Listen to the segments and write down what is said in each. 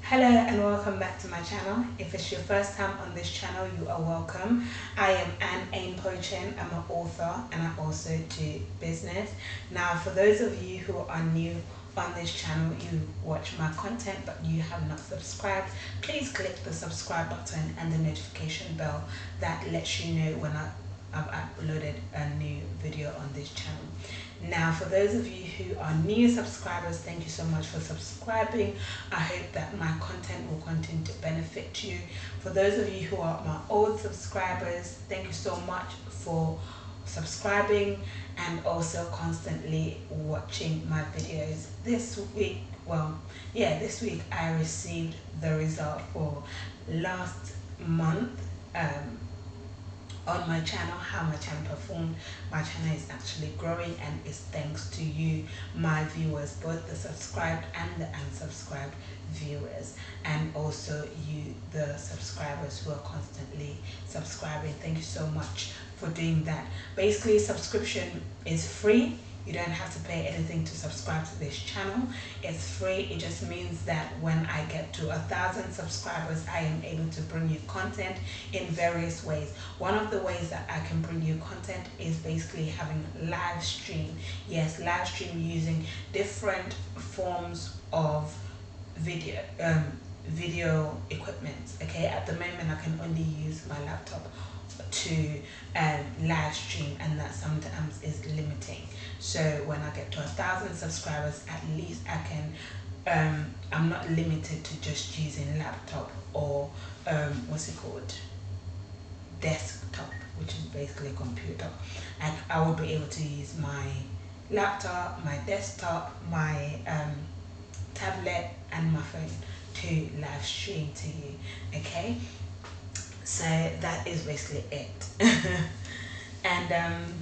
Hello and welcome back to my channel. If it's your first time on this channel, you are welcome. I am Anne Pochin. I'm an author and I also do business. Now, for those of you who are new on this channel, you watch my content but you have not subscribed, please click the subscribe button and the notification bell that lets you know when I've uploaded a new video on this channel. Now, for those of you who are new subscribers, thank you so much for subscribing. I hope that my content will continue to benefit you. For those of you who are my old subscribers, thank you so much for subscribing and also constantly watching my videos. This week I received the result for last month on my channel, how my channel performed. My channel is actually growing and it's thanks to you, my viewers, both the subscribed and the unsubscribed viewers, and also you, the subscribers who are constantly subscribing. Thank you so much for doing that. Basically, subscription is free. You don't have to pay anything to subscribe to this channel. It's free. It just means that when I get to 1,000 subscribers, I am able to bring you content in various ways. One of the ways that I can bring you content is basically having live stream. Yes, live stream using different forms of video equipment. Okay, at the moment I can only use my laptop to live stream, and that sometimes is limiting. So when I get to 1,000 subscribers, at least I can I'm not limited to just using laptop or desktop, which is basically a computer. I will be able to use my laptop, my desktop, my tablet and my phone to live stream to you. Okay, so that is basically it. And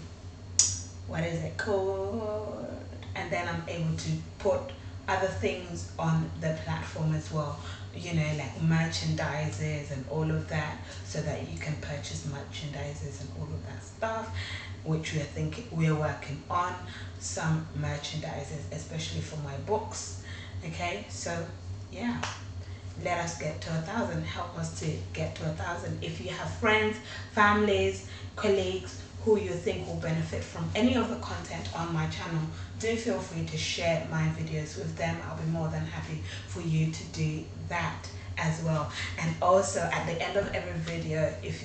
what is it called? And then I'm able to put other things on the platform as well, you know, like merchandises and all of that, so that you can purchase merchandises and all of that stuff, which we're working on some merchandises, especially for my books. Okay, so yeah, let us get to 1,000. Help us to get to 1,000. If you have friends, families, colleagues who you think will benefit from any of the content on my channel, do feel free to share my videos with them. I'll be more than happy for you to do that as well. And also at the end of every video, if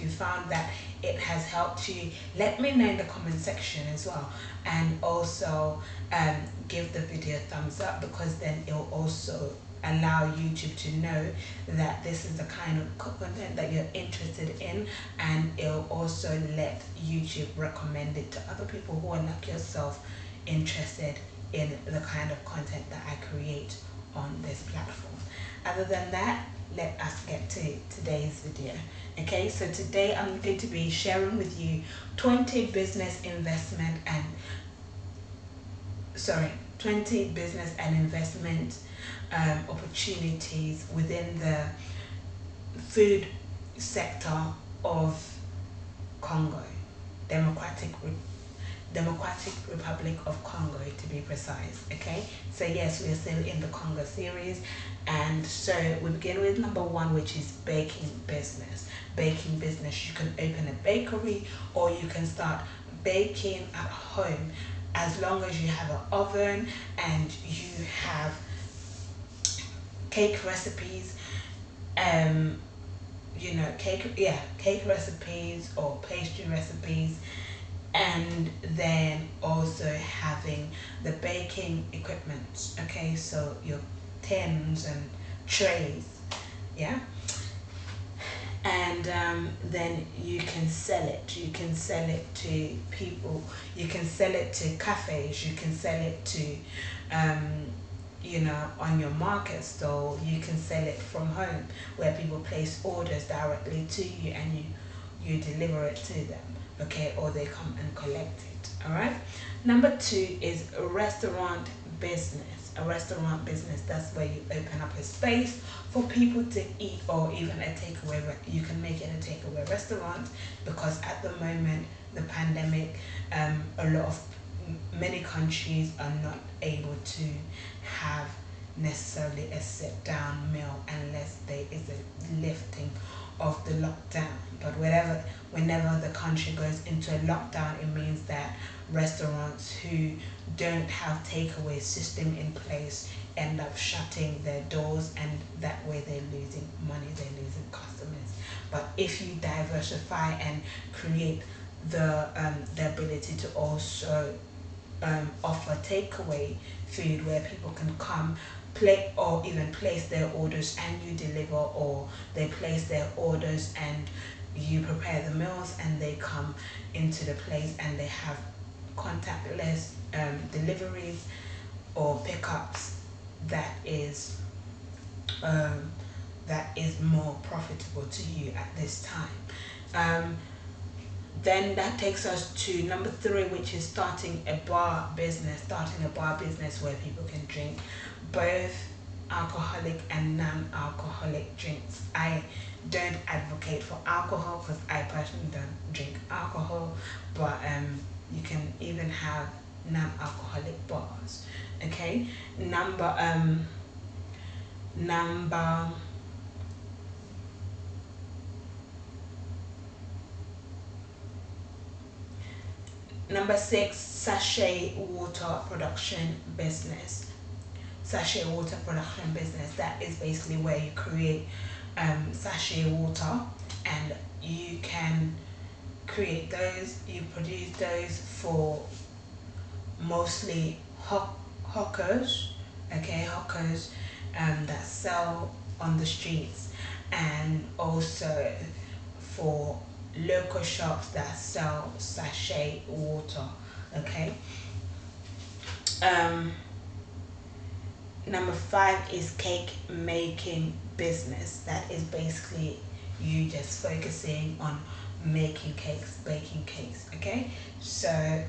you found that it has helped you, let me know in the comment section as well. And also give the video a thumbs up, because then it'll also allow YouTube to know that this is the kind of content that you're interested in, and it'll also let YouTube recommend it to other people who are like yourself interested in the kind of content that I create on this platform. Other than that, let us get to today's video. Okay, so today I'm going to be sharing with you 20 business investment opportunities within the food sector of Congo, Democratic Republic of Congo to be precise. Okay, so yes, we are still in the Congo series, and so we begin with number one, which is baking business. Baking business, you can open a bakery or you can start baking at home, as long as you have an oven and you have cake recipes, cake recipes or pastry recipes, and then also having the baking equipment. Okay, so your tins and trays, yeah, and then you can sell it. You can sell it to people, you can sell it to cafes, you can sell it to on your market stall. You can sell it from home, where people place orders directly to you and you deliver it to them. Okay, or they come and collect it. All right, number two is a restaurant business. A restaurant business, that's where you open up a space for people to eat, or even a takeaway. You can make it a takeaway restaurant, because at the moment, the pandemic, many countries are not able to have necessarily a sit down meal unless there is a lifting of the lockdown. But whenever the country goes into a lockdown, it means that restaurants who don't have takeaway system in place end up shutting their doors, and that way they're losing money, they're losing customers. But if you diversify and create the ability to also offer takeaway food where people can come play or even place their orders and you deliver, or they place their orders and you prepare the meals and they come into the place and they have contactless deliveries or pickups, that is more profitable to you at this time. Then that takes us to number 3, which is starting a bar business. Starting a bar business where people can drink both alcoholic and non-alcoholic drinks. I don't advocate for alcohol because I personally don't drink alcohol, but you can even have non-alcoholic bars. Okay, Number 6, sachet water production business. Sachet water production business. That is basically where you create sachet water, and you can create those. You produce those for mostly hawkers, okay, hawkers that sell on the streets, and also for local shops that sell sachet water. Okay. Number 5 is cake making business. That is basically you just focusing on making cakes, baking cakes. Okay, so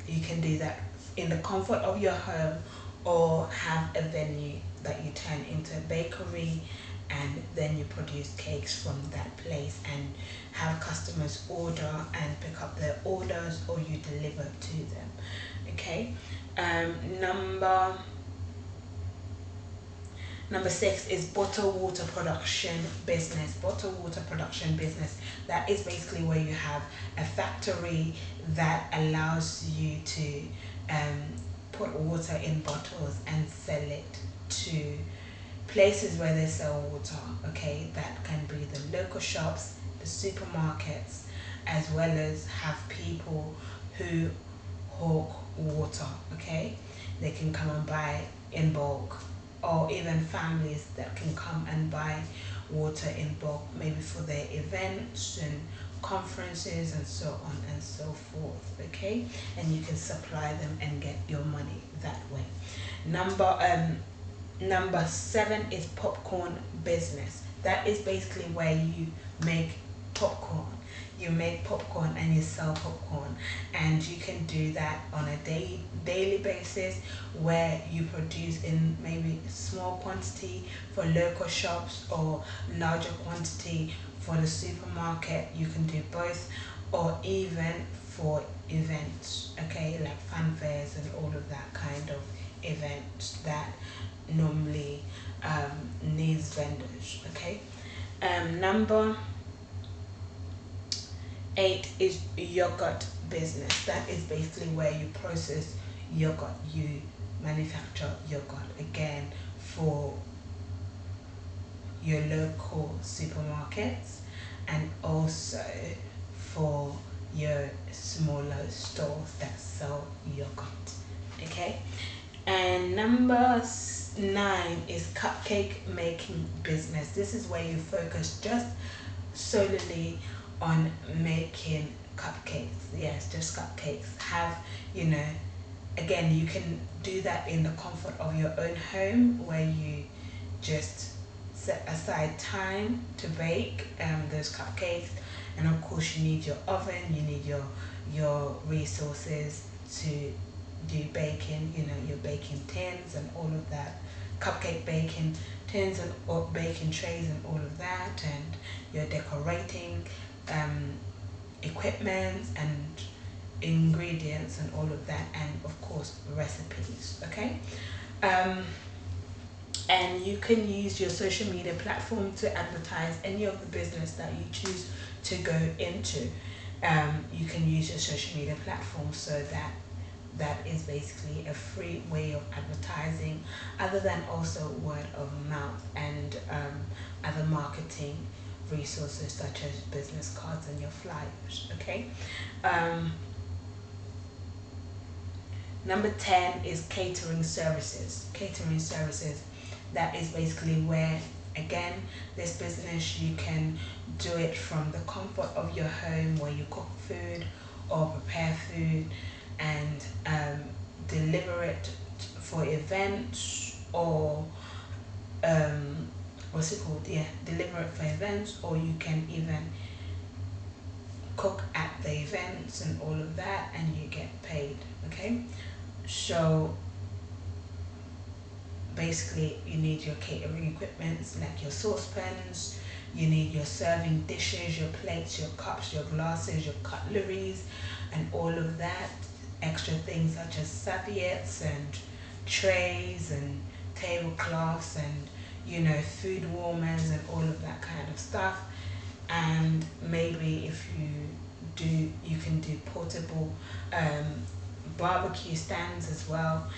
you can do that in the comfort of your home, or have a venue that you turn into a bakery, and then you produce cakes from that place and have customers order and pick up their orders, or you deliver to them. Okay. Number 6 is bottled water production business. Bottled water production business. That is basically where you have a factory that allows you to put water in bottles and sell it to places where they sell water. Okay, that can be the local shops, the supermarkets, as well as have people who hawk water. Okay, they can come and buy in bulk, or even families that can come and buy water in bulk, maybe for their events and conferences and so on and so forth. Okay, and you can supply them and get your money that way. Number 7 is popcorn business. That is basically where you make popcorn. You make popcorn and you sell popcorn, and you can do that on a daily basis, where you produce in maybe small quantity for local shops or larger quantity for the supermarket. You can do both, or even for events, okay, like fan fairs and all of that kind of events that normally needs vendors. Okay. Number 8 is yogurt business. That is basically where you process yogurt. You manufacture yogurt, again, for your local supermarkets, and also for your smaller stores that sell yogurt. Okay. And number 9 is cupcake making business. This is where you focus just solely on making cupcakes. Yes, just cupcakes. Have, again, you can do that in the comfort of your own home, where you just set aside time to bake those cupcakes. And of course, you need your oven, you need your resources to do baking, your baking tins and all of that, cupcake baking tins and or baking trays and all of that, and your decorating equipment and ingredients and all of that, and of course recipes. Okay. And you can use your social media platform to advertise any of the business that you choose to go into. You can use your social media platform, so that is basically a free way of advertising, other than also word of mouth and other marketing resources such as business cards and your flyers. Okay. um, Number 10 is catering services. Catering services, that is basically where, again, this business, you can do it from the comfort of your home, where you cook food or prepare food and deliver it for events, or what's it called? Yeah, deliver it for events, or you can even cook at the events and all of that, and you get paid. Okay. So basically, you need your catering equipment, like your saucepans, you need your serving dishes, your plates, your cups, your glasses, your cutleries, and all of that. Extra things such as serviettes and trays and tablecloths and food warmers and all of that kind of stuff. And maybe if you can do portable barbecue stands as well,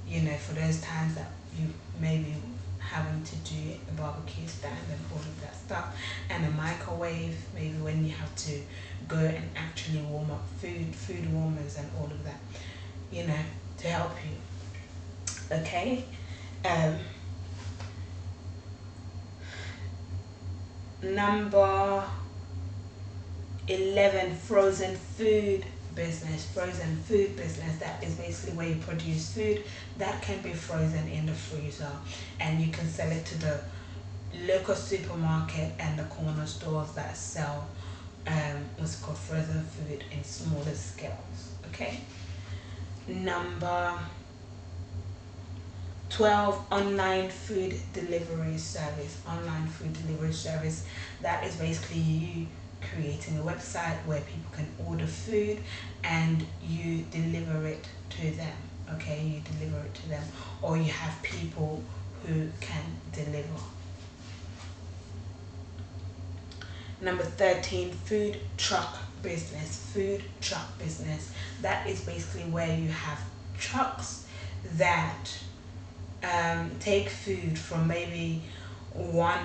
for those times that you maybe having to do a barbecue stand and all of that stuff. And a microwave, maybe when you have to go and actually warm up food warmers and all of that, to help you. Okay. Number 11, frozen food business. Frozen food business, that is basically where you produce food that can be frozen in the freezer, and you can sell it to the local supermarket and the corner stores that sell what's called frozen food in smaller scales. Okay. Number 12, online food delivery service. Online food delivery service, that is basically you creating a website where people can order food and you deliver it to them. Okay, you deliver it to them, or you have people who can deliver. Number 13, food truck business. Food truck business, that is basically where you have trucks that take food from maybe one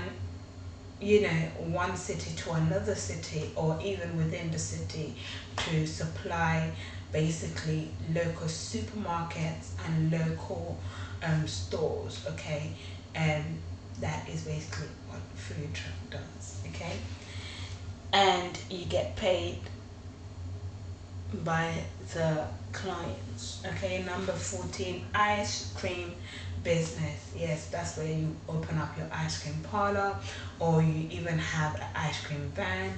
city to another city, or even within the city, to supply basically local supermarkets and local stores. Okay. And that is basically what food truck does. Okay. And you get paid by the clients. Okay. Number 14, ice cream business. Yes, that's where you open up your ice cream parlor, or you even have an ice cream van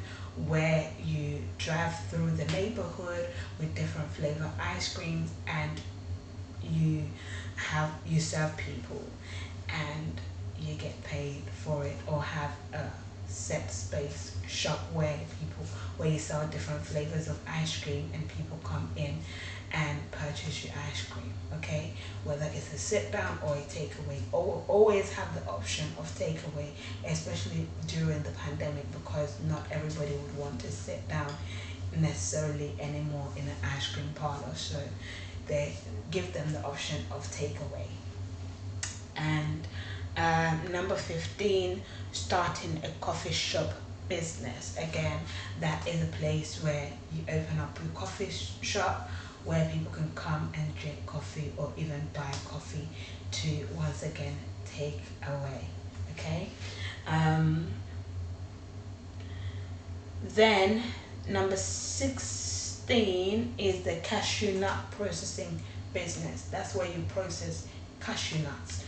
where you drive through the neighborhood with different flavor ice creams, and you serve people and you get paid for it, or have a set space shop where you sell different flavors of ice cream, and people come in and purchase your ice cream. Okay. Whether it's a sit down or a takeaway, always have the option of takeaway, especially during the pandemic, because not everybody would want to sit down necessarily anymore in an ice cream parlor, so they give them the option of takeaway. And number 15, starting a coffee shop business. Again, that is a place where you open up your coffee shop, where people can come and drink coffee, or even buy coffee to once again take away. Okay. Then number 16 is the cashew nut processing business. That's where you process cashew nuts.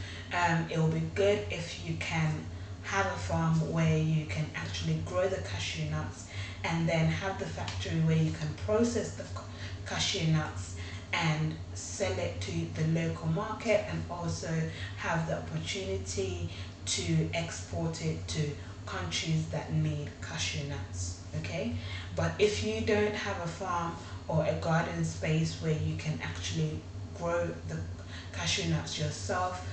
It will be good if you can have a farm where you can actually grow the cashew nuts, and then have the factory where you can process the cashew nuts and sell it to the local market, and also have the opportunity to export it to countries that need cashew nuts. Okay. But if you don't have a farm or a garden space where you can actually grow the cashew nuts yourself,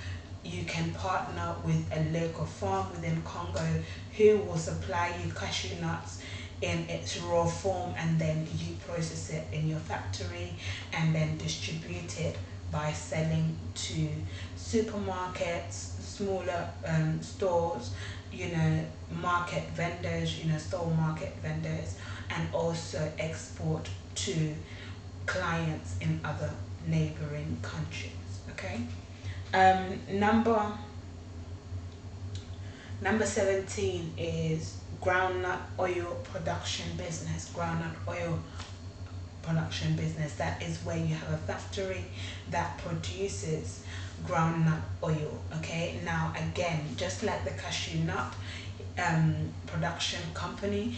you can partner with a local farm within Congo who will supply you cashew nuts in its raw form, and then you process it in your factory and then distribute it by selling to supermarkets, smaller stores, market vendors, store market vendors, and also export to clients in other neighboring countries. Okay. Number 17 is groundnut oil production business. Groundnut oil production business. That is where you have a factory that produces groundnut oil. Okay. Now again, just like the cashew nut production company,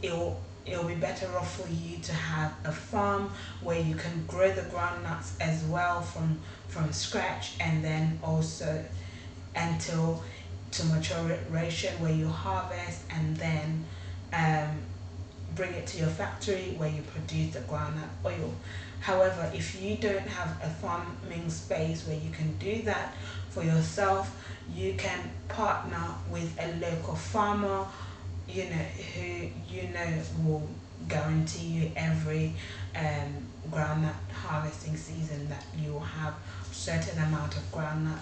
it'll be better off for you to have a farm where you can grow the groundnuts as well from scratch, and then also until to maturation, where you harvest and then bring it to your factory where you produce the groundnut oil. However, if you don't have a farming space where you can do that for yourself, you can partner with a local farmer, who will guarantee you every groundnut harvesting season that you will have a certain amount of groundnut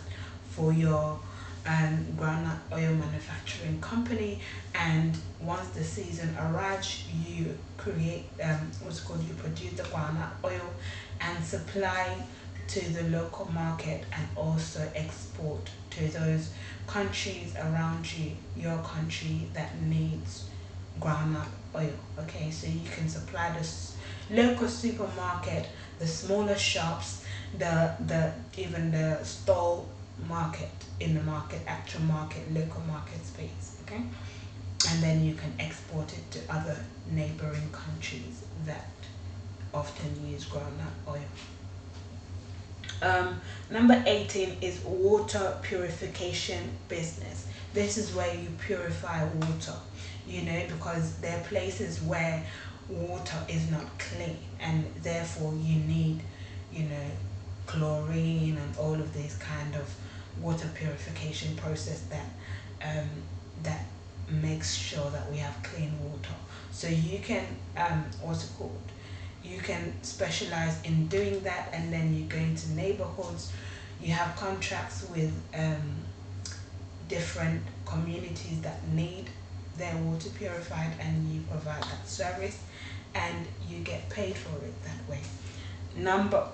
for your groundnut oil manufacturing company. And once the season arrives, you create you produce the groundnut oil and supply to the local market, and also export to those countries around you, your country that needs groundnut oil. Okay, so you can supply the local supermarket, the smaller shops, the even the stall market, in the market, actual market, local market space. Okay, and then you can export it to other neighboring countries that often use groundnut oil. Number 18 is water purification business. This is where you purify water, because there are places where water is not clean, and therefore you need, chlorine and all of these kind of water purification process that makes sure that we have clean water. So you can what's it called? You can specialize in doing that, and then you go into neighborhoods. You have contracts with different communities that need their water purified, and you provide that service, and you get paid for it that way. Number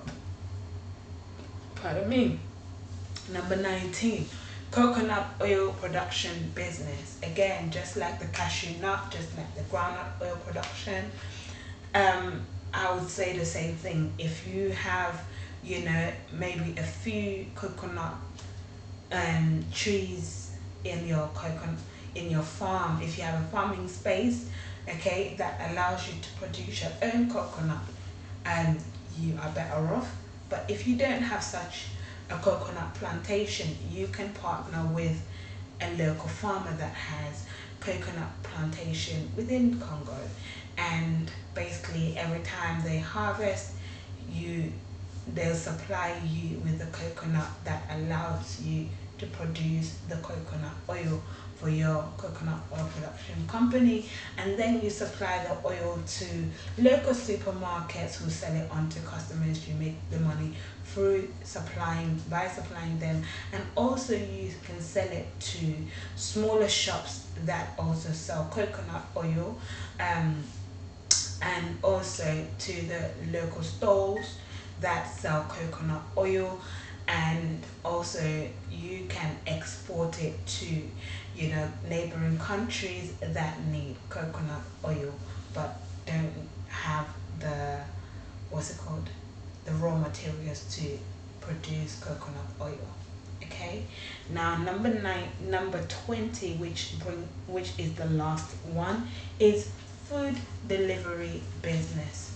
19, coconut oil production business. Again, just like the cashew nut, just like the groundnut oil production, I would say the same thing. If you have, maybe a few coconut trees in your farm, if you have a farming space, okay, that allows you to produce your own coconut, you are better off. But if you don't have such a coconut plantation, you can partner with a local farmer that has coconut plantation within Congo, and basically every time they harvest, they'll supply you with the coconut that allows you to produce the coconut oil for your coconut oil production company, and then you supply the oil to local supermarkets who sell it on to customers. You make the money by supplying them, and also you can sell it to smaller shops that also sell coconut oil, and also to the local stores that sell coconut oil, and also you can export it to neighboring countries that need coconut oil but don't have the the raw materials to produce coconut oil. Okay, now number 20, which is the last one, is food delivery business.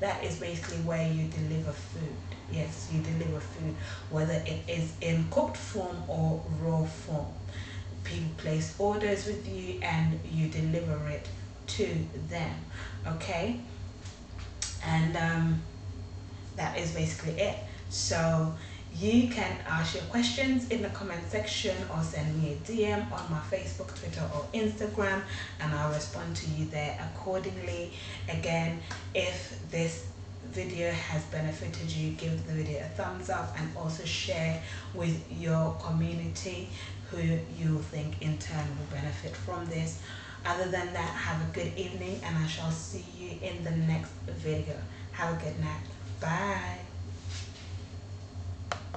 That is basically where you deliver food. Yes, you deliver food, whether it is in cooked form or raw form. People place orders with you and you deliver it to them. Okay, and that is basically it. So You can ask your questions in the comment section or send me a DM on my Facebook, Twitter or Instagram, and I'll respond to you there accordingly. Again, if this video has benefited you, give the video a thumbs up and also share with your community who you think in turn will benefit from this. Other than that, have a good evening and I shall see you in the next video. Have a good night. Bye.